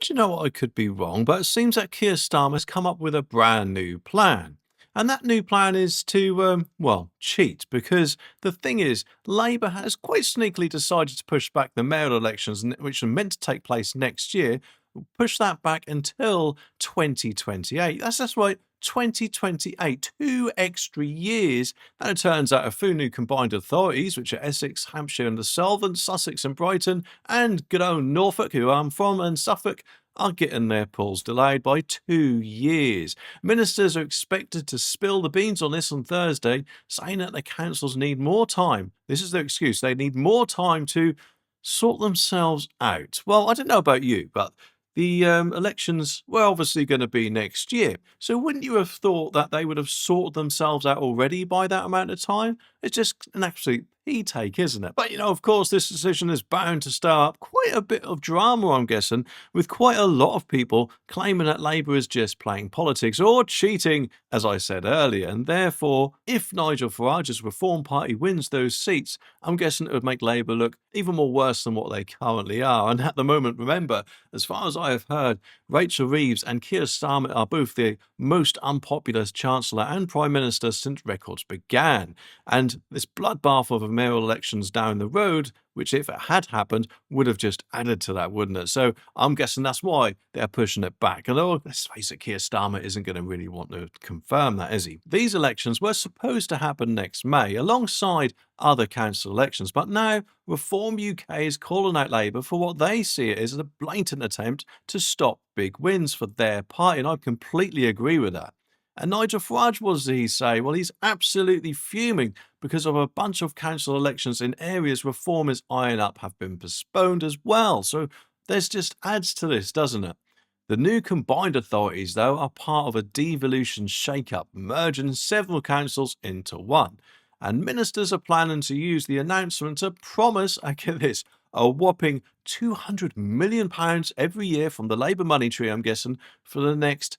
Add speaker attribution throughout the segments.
Speaker 1: Do you know what? I could be wrong, but it seems that Keir Starmer's come up with a brand new plan. And that new plan is to, well, cheat. Because the thing is, Labour has quite sneakily decided to push back the mayoral elections, which are meant to take place next year, push that back until 2028. That's right, 2028, 2 extra years. And it turns out a few new combined authorities, which are Essex, Hampshire and the Solvent, Sussex and Brighton, and good old Norfolk, who I'm from, and Suffolk, are getting their polls delayed by 2 years. Ministers are expected to spill the beans on this on Thursday, saying that the councils need more time. This is their excuse. They need more time to sort themselves out. Well, I don't know about you, but the elections were obviously going to be next year. So wouldn't you have thought that they would have sorted themselves out already by that amount of time? It's just an absolute take, isn't it? But, of course, this decision is bound to stir up quite a bit of drama, I'm guessing, with quite a lot of people claiming that Labour is just playing politics or cheating, as I said earlier. And therefore, if Nigel Farage's Reform Party wins those seats, I'm guessing it would make Labour look even more worse than what they currently are. And at the moment, remember, as far as I have heard, Rachel Reeves and Keir Starmer are both the most unpopular Chancellor and Prime Minister since records began. And this bloodbath of mayoral elections down the road, which if it had happened, would have just added to that, wouldn't it? So I'm guessing that's why they're pushing it back. Although, let's face it, Keir Starmer isn't going to really want to confirm that, is he? These elections were supposed to happen next May, alongside other council elections, but now Reform UK is calling out Labour for what they see it as a blatant attempt to stop big wins for their party, and I completely agree with that. And Nigel Farage, what does he say? Well, he's absolutely fuming because of a bunch of council elections in areas Reform is eyeing up have been postponed as well. So there's just adds to this, doesn't it? The new combined authorities, though, are part of a devolution shake-up, merging several councils into one. And ministers are planning to use the announcement to promise, I get this, a whopping £200 million every year from the Labour money tree, I'm guessing, for the next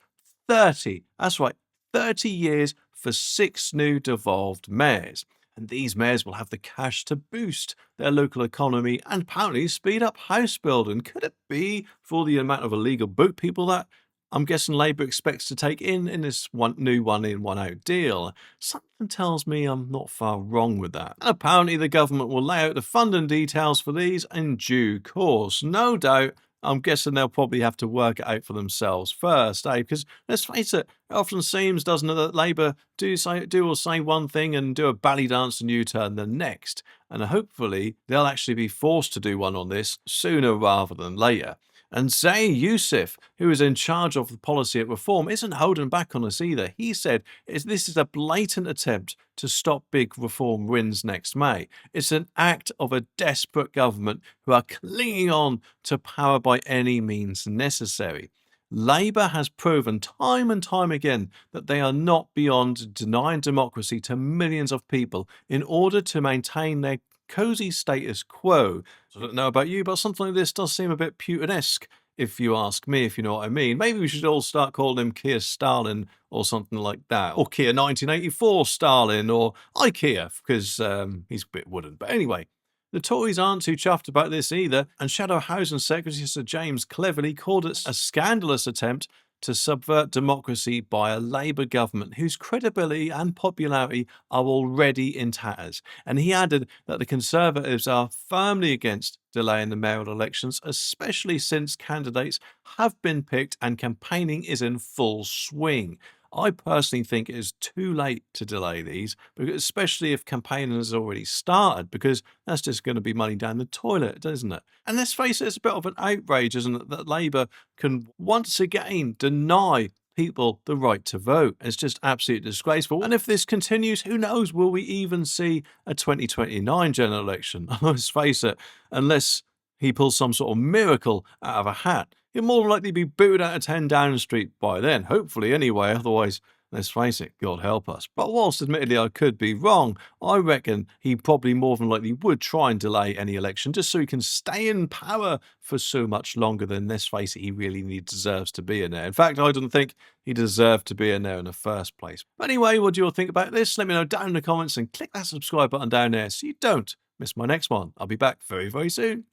Speaker 1: 30. That's right, 30 years for 6 new devolved mayors. And these mayors will have the cash to boost their local economy and apparently speed up house building. Could it be for the amount of illegal boat people that I'm guessing Labour expects to take in this new one in, one out deal? Something tells me I'm not far wrong with that. And apparently the government will lay out the funding details for these in due course. No doubt, I'm guessing they'll probably have to work it out for themselves first, eh? Because let's face it, it often seems, doesn't it, that Labour do or say one thing and do a bally dance and U-turn the next. And hopefully they'll actually be forced to do one on this sooner rather than later. And Zayn Youssef, who is in charge of the policy at Reform, isn't holding back on us either. He said this is a blatant attempt to stop big Reform wins next May. It's an act of a desperate government who are clinging on to power by any means necessary. Labour has proven time and time again that they are not beyond denying democracy to millions of people in order to maintain their cosy status quo. So I don't know about you, but something like this does seem a bit Putin-esque, if you ask me, if you know what I mean. Maybe we should all start calling him Keir Stalin or something like that. Or Keir 1984 Stalin, or IKEA, because he's a bit wooden. But anyway, the Tories aren't too chuffed about this either, and Shadow Housing Secretary Sir James cleverly called it a scandalous attempt to subvert democracy by a Labour government whose credibility and popularity are already in tatters. And he added that the Conservatives are firmly against delaying the mayoral elections, especially since candidates have been picked and campaigning is in full swing. I personally think it is too late to delay these, especially if campaigning has already started, because that's just going to be money down the toilet, isn't it? And let's face it, it's a bit of an outrage, isn't it, that Labour can once again deny people the right to vote. It's just absolutely disgraceful. And if this continues, who knows, will we even see a 2029 general election? Let's face it, unless he pulls some sort of miracle out of a hat, he'll more than likely be booted out of 10 Downing Street by then, hopefully anyway, otherwise, let's face it, God help us. But whilst admittedly I could be wrong, I reckon he probably more than likely would try and delay any election just so he can stay in power for so much longer than, let's face it, he really deserves to be in there. In fact, I don't think he deserved to be in there in the first place. But anyway, what do you all think about this? Let me know down in the comments and click that subscribe button down there so you don't miss my next one. I'll be back very, very soon.